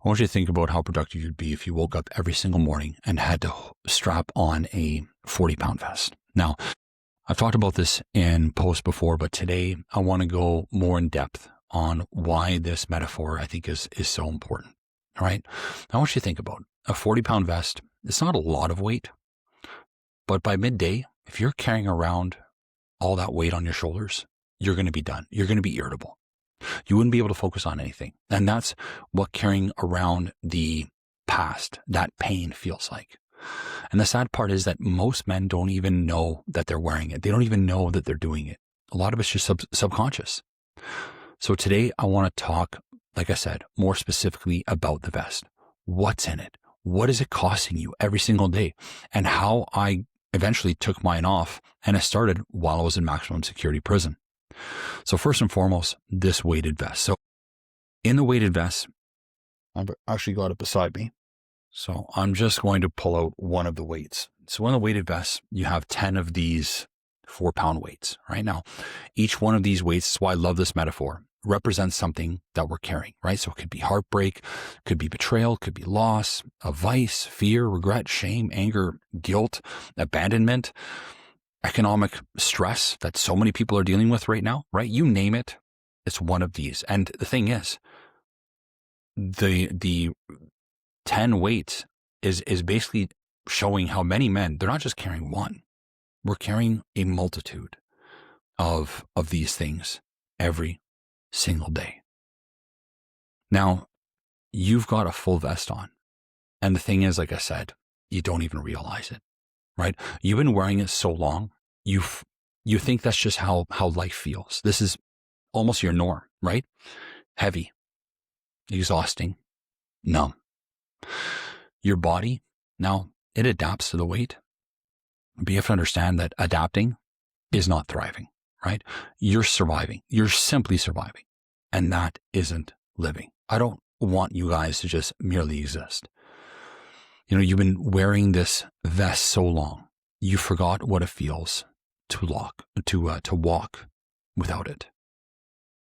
I want you to think about how productive you'd be if you woke up every single morning and had to strap on a 40-pound vest. Now, I've talked about this in posts before, but today I want to go more in depth on why this metaphor I think is so important. All right. I want you to think about a 40-pound vest. It's not a lot of weight, but by midday, if you're carrying around all that weight on your shoulders, you're going to be done. You're going to be irritable. You wouldn't be able to focus on anything. And that's what carrying around the past, that pain feels like. And the sad part is that most men don't even know that they're wearing it. They don't even know that they're doing it. A lot of it's just subconscious. So today I want to talk, like I said, more specifically about the vest. What's in it? What is it costing you every single day? And how I eventually took mine off, and it started while I was in maximum security prison. So first and foremost, this weighted vest. So in the weighted vest, I've actually got it beside me. So I'm just going to pull out one of the weights. So in the weighted vest, you have 10 of these 4-pound weights. Right now, each one of these weights, that's why I love this metaphor, represents something that we're carrying, right? So it could be heartbreak, could be betrayal, could be loss, a vice, fear, regret, shame, anger, guilt, abandonment, economic stress that so many people are dealing with right now, right? You name it, it's one of these. And the thing is, the 10 weights is basically showing how many men, they're not just carrying one. We're carrying a multitude of these things every single day. Now, you've got a full vest on. And the thing is, like I said, you don't even realize it, right? You've been wearing it so long, you think that's just how life feels. This is almost your norm, right? Heavy, exhausting, numb. Your body, now, it adapts to the weight. But you have to understand that adapting is not thriving, right? You're surviving. You're simply surviving. And that isn't living. I don't want you guys to just merely exist. You know, you've been wearing this vest so long, you forgot what it feels to walk without it.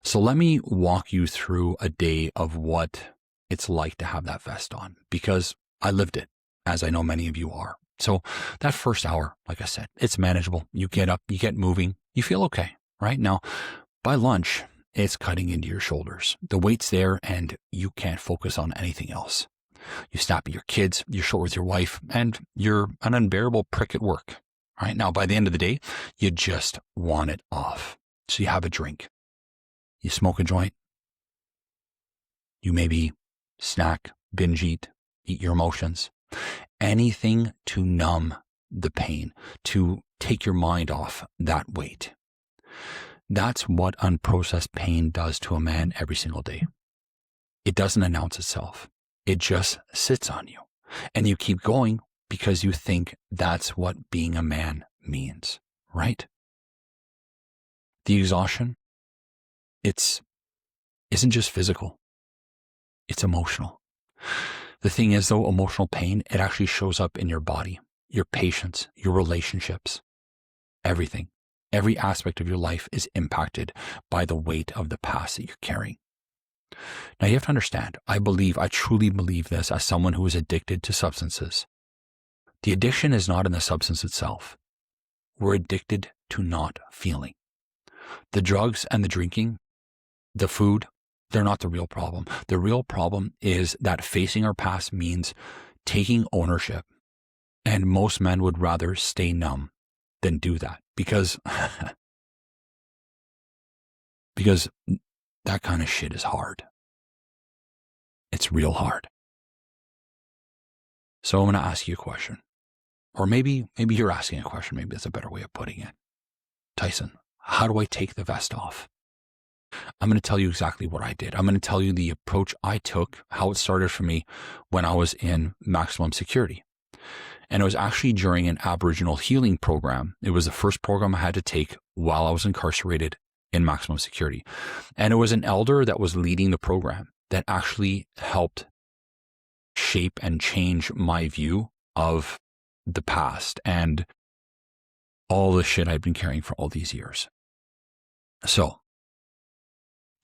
So let me walk you through a day of what it's like to have that vest on, because I lived it, as I know many of you are. So that first hour, like I said, it's manageable. You get up, you get moving, you feel okay, right? Now, by lunch, it's cutting into your shoulders. The weight's there and you can't focus on anything else. You snap at your kids, you're short with your wife, and you're an unbearable prick at work, right? Now, by the end of the day, you just want it off. So you have a drink, you smoke a joint, you maybe snack, binge eat your emotions, anything to numb the pain, to take your mind off that weight. That's what unprocessed pain does to a man every single day. It doesn't announce itself. It just sits on you. And you keep going because you think that's what being a man means, right? The exhaustion, isn't just physical. It's emotional. The thing is, though, emotional pain, it actually shows up in your body, your patience, your relationships, everything. Every aspect of your life is impacted by the weight of the past that you're carrying. Now, you have to understand, I truly believe this as someone who is addicted to substances. The addiction is not in the substance itself. We're addicted to not feeling. The drugs and the drinking, the food, they're not the real problem. The real problem is that facing our past means taking ownership. And most men would rather stay numb than do that because that kind of shit is hard. It's real hard. So I'm going to ask you a question. Or maybe you're asking a question. Maybe that's a better way of putting it. Tyson, how do I take the vest off? I'm going to tell you exactly what I did. I'm going to tell you the approach I took, how it started for me when I was in maximum security. And it was actually during an Aboriginal healing program. It was the first program I had to take while I was incarcerated in maximum security. And it was an elder that was leading the program that actually helped shape and change my view of the past and all the shit I'd been carrying for all these years. So,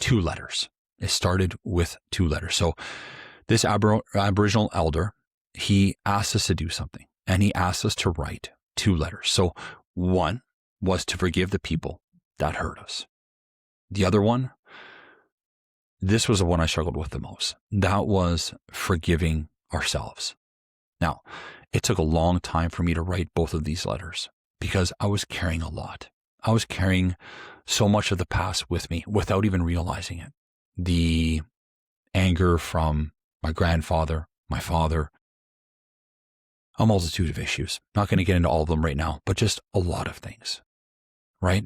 2 letters. It started with 2 letters. So This Aboriginal elder, he asked us to do something, and he asked us to write 2 letters. So one was to forgive the people that hurt us. The other one, this was the one I struggled with the most. That was forgiving ourselves. Now, it took a long time for me to write both of these letters because I was carrying a lot. I was carrying so much of the past with me without even realizing it. The anger from my grandfather, my father, a multitude of issues. Not going to get into all of them right now, but just a lot of things, right?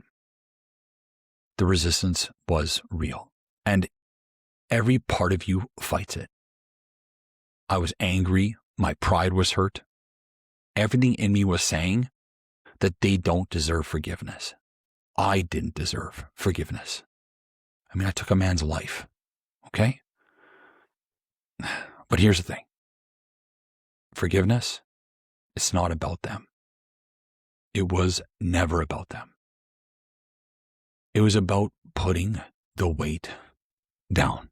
The resistance was real, and every part of you fights it. I was angry. My pride was hurt. Everything in me was saying that they don't deserve forgiveness. I didn't deserve forgiveness. I mean, I took a man's life, okay? But here's the thing. Forgiveness, it's not about them. It was never about them. It was about putting the weight down.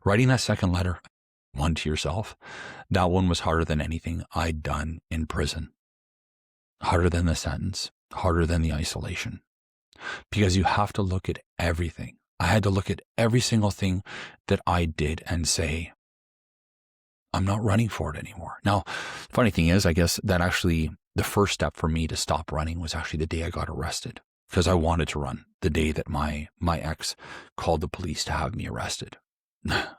Writing that second letter, one to yourself, that one was harder than anything I'd done in prison. Harder than the sentence, harder than the isolation. Because you have to look at everything. I had to look at every single thing that I did and say, I'm not running for it anymore. Now, funny thing is, I guess that actually the first step for me to stop running was actually the day I got arrested, because I wanted to run the day that my ex called the police to have me arrested.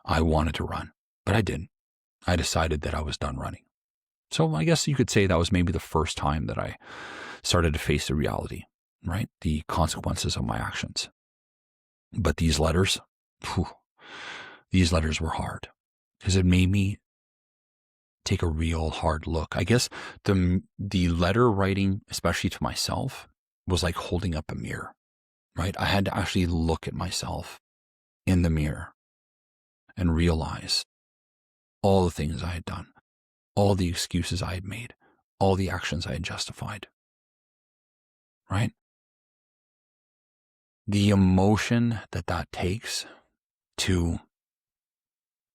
I wanted to run, but I didn't. I decided that I was done running. So I guess you could say that was maybe the first time that I started to face the reality, right? The consequences of my actions. But these letters, these letters were hard because it made me take a real hard look. I guess the letter writing, especially to myself, was like holding up a mirror, right? I had to actually look at myself in the mirror and realize all the things I had done, all the excuses I had made, all the actions I had justified, right? The emotion that takes to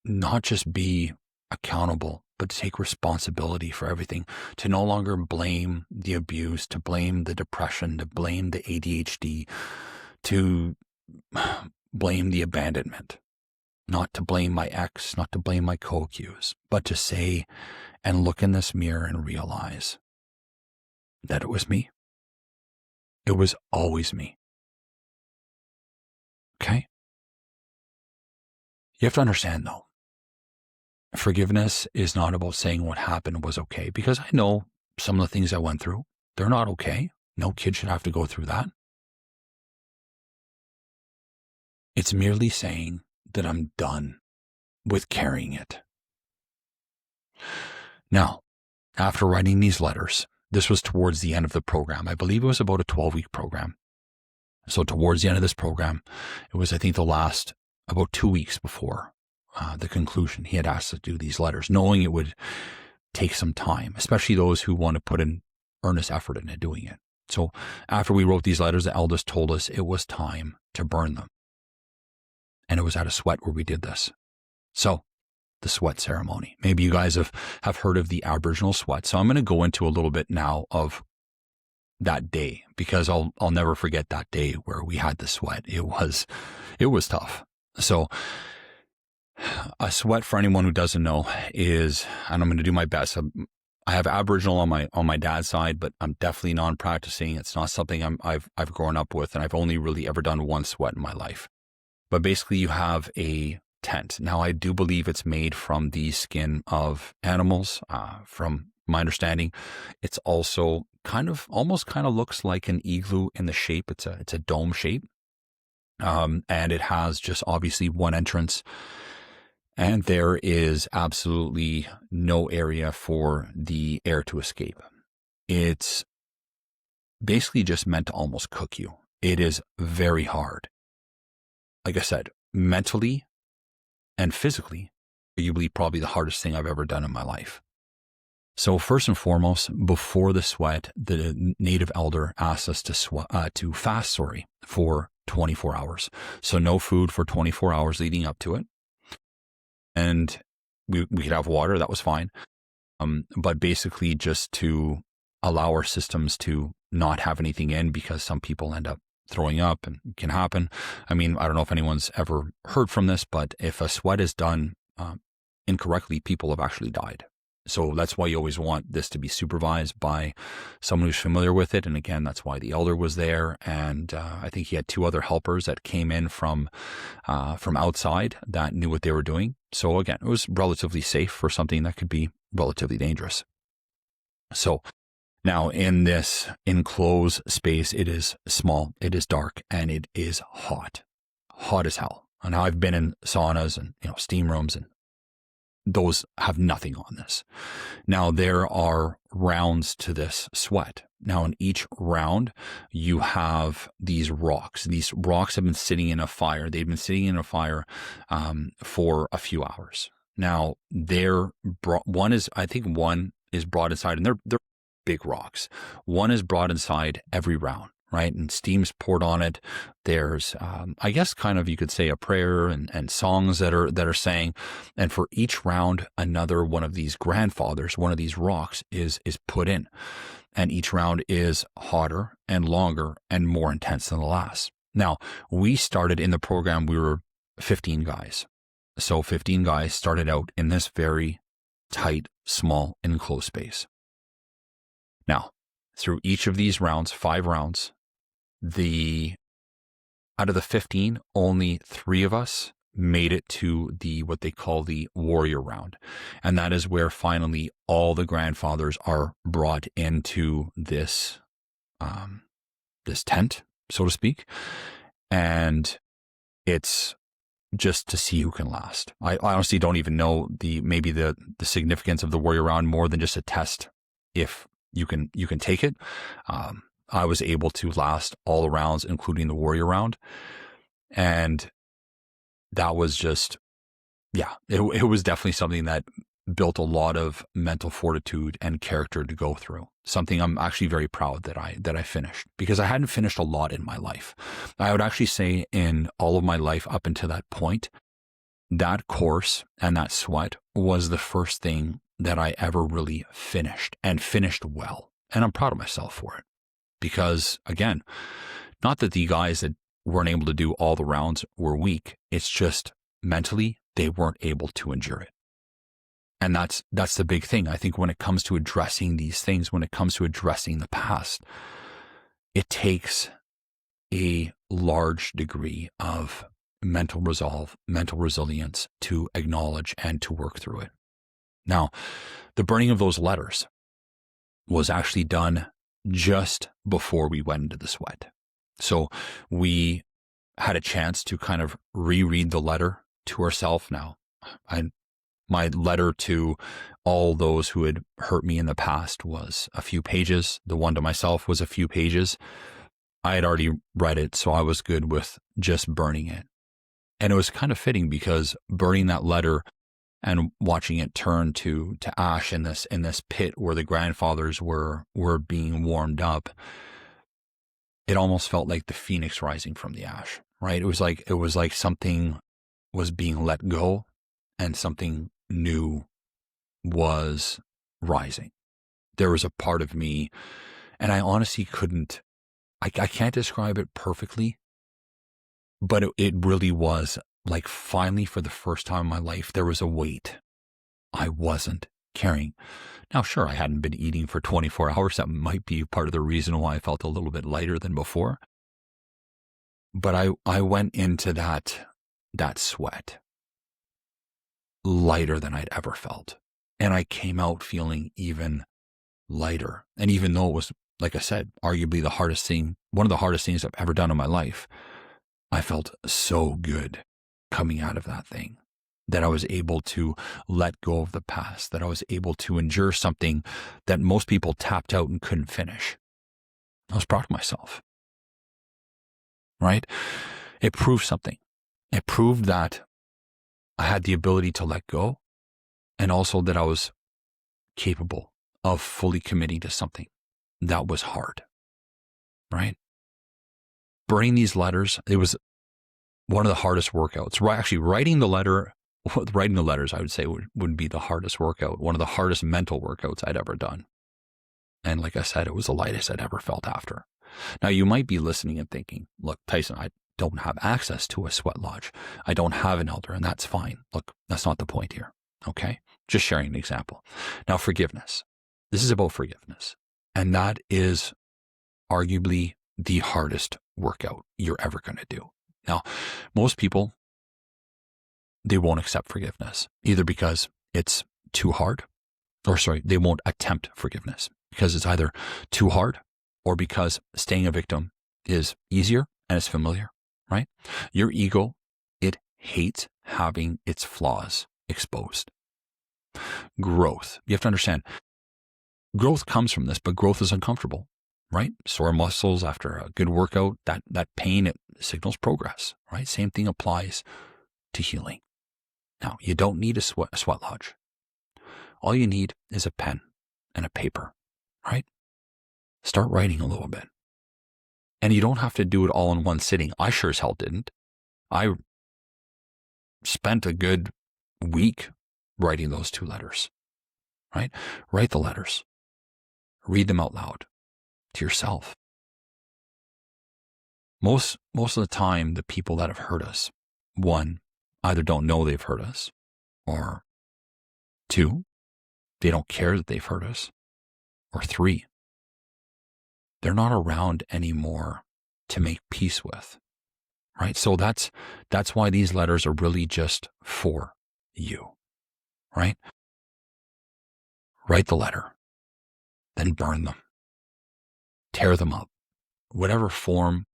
not just be accountable, but to take responsibility for everything, to no longer blame the abuse, to blame the depression, to blame the ADHD, to blame the abandonment, not to blame my ex, not to blame my co-accused, but to say and look in this mirror and realize that it was me. It was always me. Okay? You have to understand, though, forgiveness is not about saying what happened was okay, because I know some of the things I went through, they're not okay. No kid should have to go through that. It's merely saying that I'm done with carrying it. Now, after writing these letters, this was towards the end of the program. I believe it was about a 12-week program. So towards the end of this program, it was, I think, the last about 2 weeks before the conclusion. He had asked to do these letters, knowing it would take some time, especially those who want to put in earnest effort into doing it. So after we wrote these letters, the eldest told us it was time to burn them. And it was at a sweat where we did this. So the sweat ceremony. Maybe you guys have heard of the Aboriginal sweat. So I'm going to go into a little bit now of that day, because I'll never forget that day where we had the sweat. It was tough. So a sweat, for anyone who doesn't know, is, and I'm going to do my best. I have Aboriginal on my dad's side, but I'm definitely non-practicing. It's not something I've grown up with, and I've only really ever done one sweat in my life. But basically, you have a tent. Now, I do believe it's made from the skin of animals. From my understanding, it's also almost kind of looks like an igloo in the shape. It's a dome shape. And it has just obviously one entrance, and there is absolutely no area for the air to escape. It's basically just meant to almost cook you. It is very hard. Like I said, mentally and physically, arguably probably the hardest thing I've ever done in my life. So first and foremost, before the sweat, the native elder asked us to fast for 24 hours. So no food for 24 hours leading up to it. and we could have water. That was fine. But basically just to allow our systems to not have anything in, because some people end up throwing up, and it can happen. I mean, I don't know if anyone's ever heard from this, but if a sweat is done incorrectly, people have actually died. So that's why you always want this to be supervised by someone who's familiar with it. And again, that's why the elder was there. And I think he had 2 other helpers that came in from outside that knew what they were doing. So again, it was relatively safe for something that could be relatively dangerous. So now in this enclosed space, it is small, it is dark, and it is hot as hell. And I've been in saunas and steam rooms, and those have nothing on this. Now there are rounds to this sweat. Now in each round, you have these rocks. These rocks have been sitting in a fire. They've been sitting in a fire for a few hours. Now one is brought inside, and they're big rocks. One is brought inside every round, right? And steam's poured on it. There's, I guess, kind of, you could say, a prayer and songs that are sang. And for each round, another one of these grandfathers, one of these rocks is put in. And each round is hotter and longer and more intense than the last. Now, we started in the program, we were 15 guys. So 15 guys started out in this very tight, small, enclosed space. Now, through each of these rounds, 5 rounds, out of the 15, only 3 of us made it to what they call the warrior round. And that is where finally all the grandfathers are brought into this tent, so to speak. And it's just to see who can last. I honestly don't even know maybe the significance of the warrior round, more than just a test if you can take it. I was able to last all the rounds, including the warrior round. And that was just, it was definitely something that built a lot of mental fortitude and character to go through. Something I'm actually very proud that I finished, because I hadn't finished a lot in my life. I would actually say in all of my life up until that point, that course and that sweat was the first thing that I ever really finished, and finished well. And I'm proud of myself for it. Because again, not that the guys that weren't able to do all the rounds were weak. It's just mentally they weren't able to endure it. And that's the big thing. I think when it comes to addressing these things, when it comes to addressing the past, it takes a large degree of mental resolve, mental resilience to acknowledge and to work through it. Now, the burning of those letters was actually done just before we went into the sweat. So we had a chance to kind of reread the letter to ourselves. Now, my letter to all those who had hurt me in the past was a few pages. The one to myself was a few pages. I had already read it, so I was good with just burning it. And it was kind of fitting, because burning that letter and watching it turn to ash in this pit where the grandfathers were being warmed up, it almost felt like the phoenix rising from the ash, right? It was like something was being let go and something new was rising. There was a part of me, and I honestly I can't describe it perfectly, but it really was like, finally, for the first time in my life, there was a weight I wasn't carrying. Now, sure, I hadn't been eating for 24 hours. That might be part of the reason why I felt a little bit lighter than before. But I went into that sweat lighter than I'd ever felt. And I came out feeling even lighter. And even though it was, like I said, arguably one of the hardest things I've ever done in my life, I felt so good coming out of that thing, that I was able to let go of the past, that I was able to endure something that most people tapped out and couldn't finish. I was proud of myself, right? It proved something. It proved that I had the ability to let go, and also that I was capable of fully committing to something that was hard, right? Burning these letters, it was one of the hardest workouts. Actually, writing the letter writing the letters, I would say, would be the hardest workout, one of the hardest mental workouts I'd ever done. And like I said, it was the lightest I'd ever felt after. Now, you might be listening and thinking, look, Tyson, I don't have access to a sweat lodge. I don't have an elder, and that's fine. Look, that's not the point here. Okay? Just sharing an example. Now, forgiveness. This is about forgiveness. And that is arguably the hardest workout you're ever going to do. Now, most people, they won't accept forgiveness, either because it's too hard, they won't attempt forgiveness because it's either too hard or because staying a victim is easier and it's familiar, right? Your ego, it hates having its flaws exposed. Growth. You have to understand, growth comes from this, but growth is uncomfortable, right? Sore muscles after a good workout, that pain, it signals progress, right? Same thing applies to healing. Now, you don't need a sweat lodge. All you need is a pen and a paper, right? Start writing a little bit. And you don't have to do it all in one sitting. I sure as hell didn't. I spent a good week writing those 2 letters, right? Write the letters. Read them out loud to yourself. Most of the time, the people that have hurt us, 1, either don't know they've hurt us, or 2, they don't care that they've hurt us, or 3, they're not around anymore to make peace with, right? So that's why these letters are really just for you, right? Write the letter, then burn them, tear them up, whatever form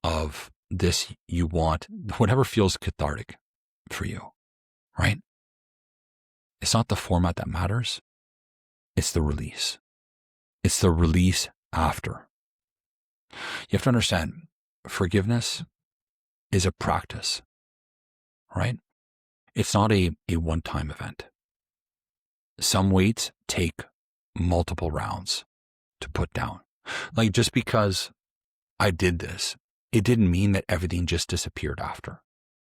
of this you want, whatever feels cathartic for you, right? It's not the format that matters. It's the release. It's the release after. You have to understand, forgiveness is a practice, right? It's not a one-time event. Some weights take multiple rounds to put down. Like, just because I did this, it didn't mean that everything just disappeared after,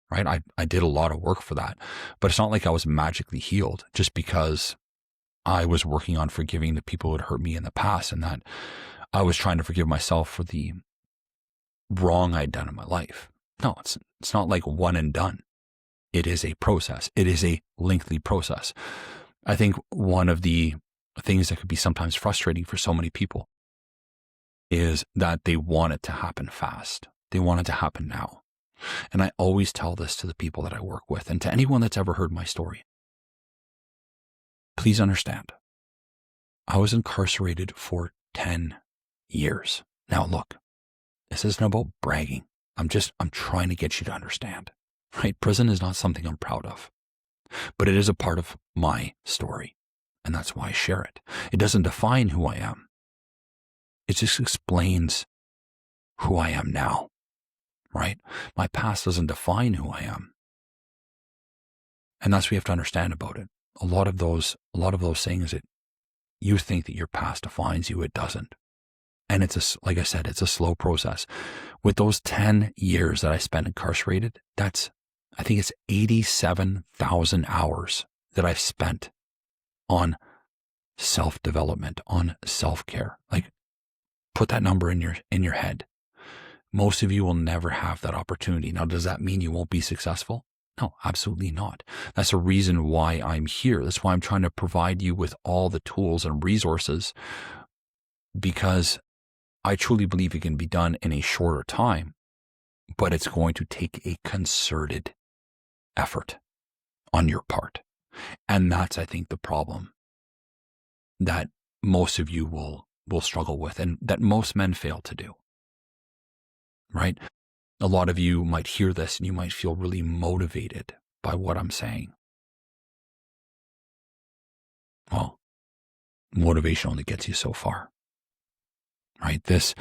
right? I did a lot of work for that, but it's not like I was magically healed just because I was working on forgiving the people who had hurt me in the past, and that I was trying to forgive myself for the wrong I'd done in my life. No, it's not like one and done. It is a process. It is a lengthy process. I think one of the things that could be sometimes frustrating for so many people is that they want it to happen fast. They want it to happen now. And I always tell this to the people that I work with and to anyone that's ever heard my story. Please understand, I was incarcerated for 10 years. Now look, this isn't about bragging. I'm trying to get you to understand, right? Prison is not something I'm proud of, but it is a part of my story. And that's why I share it. It doesn't define who I am. It just explains who I am now, right? My past doesn't define who I am. And that's what you have to understand about it. A lot of those things that you think that your past defines you, it doesn't. And like I said, it's a slow process. With those 10 years that I spent incarcerated, I think it's 87,000 hours that I've spent on self-development, on self-care. Like, put that number in your head. Most of you will never have that opportunity. Now, does that mean you won't be successful? No, absolutely not. That's a reason why I'm here. That's why I'm trying to provide you with all the tools and resources, because I truly believe it can be done in a shorter time, but it's going to take a concerted effort on your part. And that's, I think, the problem that most of you will struggle with, and that most men fail to do, right? A lot of you might hear this and you might feel really motivated by what I'm saying. Well, motivation only gets you so far, right? This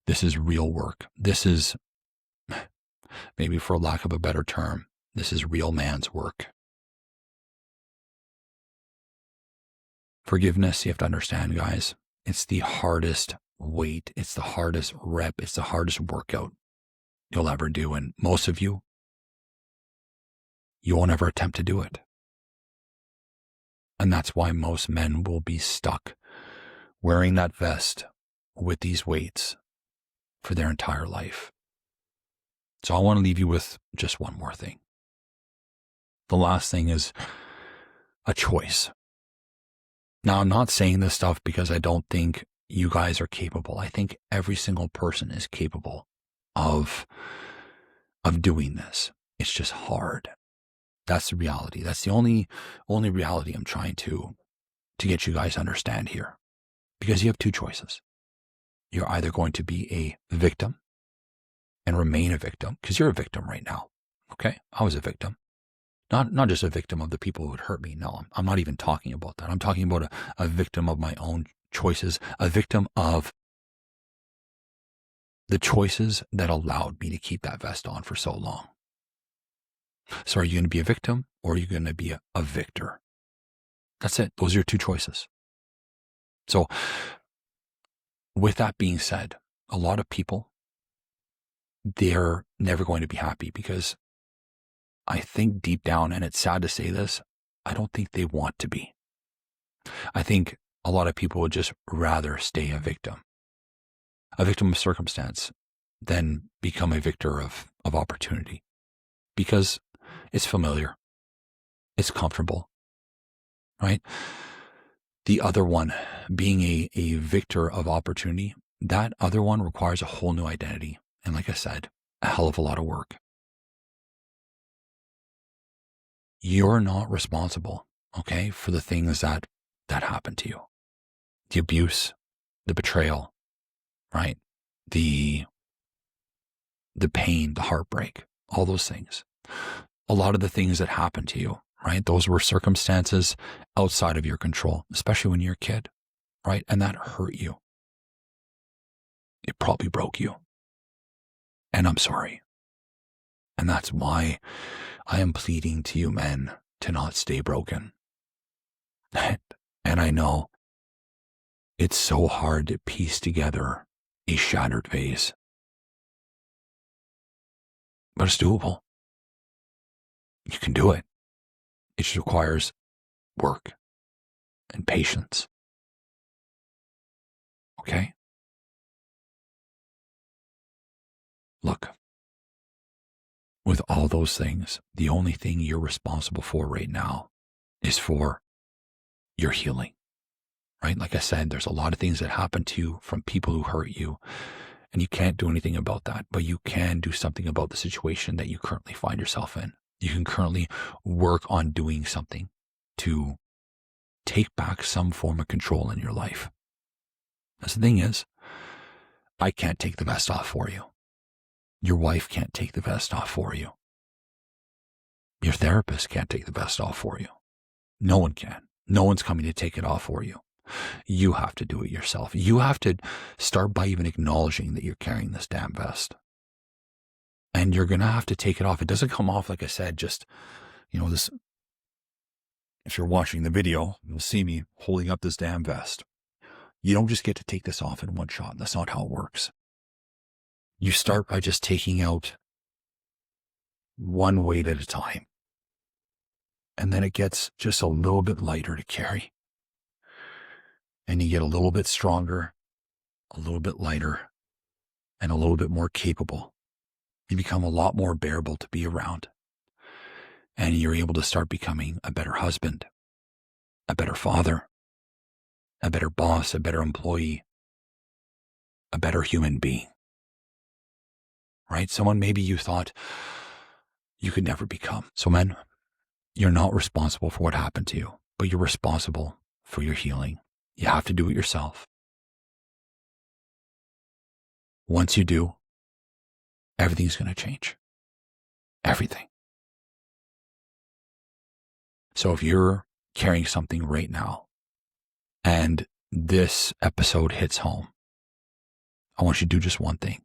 is real work. This is, maybe for lack of a better term, this is real man's work. Forgiveness, you have to understand, guys, it's the hardest weight. It's the hardest rep. It's the hardest workout you'll ever do. And most of you, you won't ever attempt to do it. And that's why most men will be stuck wearing that vest with these weights for their entire life. So I want to leave you with just one more thing. The last thing is a choice. Now, I'm not saying this stuff because I don't think you guys are capable. I think every single person is capable of doing this. It's just hard. That's the reality. That's the only reality I'm trying to get you guys to understand here. Because you have two choices. You're either going to be a victim and remain a victim, because you're a victim right now. Okay? I was a victim. Not just a victim of the people who would hurt me. No, I'm not even talking about that. I'm talking about a victim of my own choices, a victim of the choices that allowed me to keep that vest on for so long. So are you going to be a victim or are you going to be a victor? That's it. Those are your two choices. So with that being said, a lot of people, they're never going to be happy because I think deep down, and it's sad to say this, I don't think they want to be. I think a lot of people would just rather stay a victim of circumstance, than become a victor of opportunity, because it's familiar, it's comfortable, right? The other one, being a victor of opportunity, that other one requires a whole new identity. And like I said, a hell of a lot of work. You're not responsible, okay, for the things that happen to you. The abuse, the betrayal, right? The pain, the heartbreak, all those things. A lot of the things that happen to you, right? Those were circumstances outside of your control, especially when you're a kid, right? And that hurt you. It probably broke you. And I'm sorry. And that's why I am pleading to you men to not stay broken. And I know it's so hard to piece together a shattered vase. But it's doable. You can do it. It just requires work and patience. Okay? Look, with all those things, the only thing you're responsible for right now is for your healing, right? Like I said, there's a lot of things that happen to you from people who hurt you, and you can't do anything about that, but you can do something about the situation that you currently find yourself in. You can currently work on doing something to take back some form of control in your life. Because the thing is, I can't take the vest off for you. Your wife can't take the vest off for you. Your therapist can't take the vest off for you. No one can. No one's coming to take it off for you. You have to do it yourself. You have to start by even acknowledging that you're carrying this damn vest. And you're going to have to take it off. It doesn't come off, like I said, just, this. If you're watching the video, you'll see me holding up this damn vest. You don't just get to take this off in one shot. That's not how it works. You start by just taking out one weight at a time. And then it gets just a little bit lighter to carry. And you get a little bit stronger, a little bit lighter, and a little bit more capable. You become a lot more bearable to be around. And you're able to start becoming a better husband, a better father, a better boss, a better employee, a better human being. Right? Someone maybe you thought you could never become. So men, you're not responsible for what happened to you, but you're responsible for your healing. You have to do it yourself. Once you do, everything's going to change. Everything. So if you're carrying something right now and this episode hits home, I want you to do just one thing.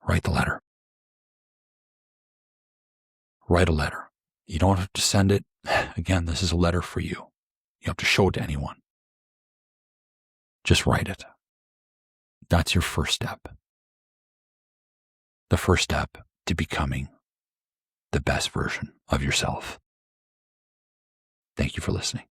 Write the letter. Write a letter. You don't have to send it. Again, this is a letter for you. You have to show it to anyone. Just write it. That's your first step. The first step to becoming the best version of yourself. Thank you for listening.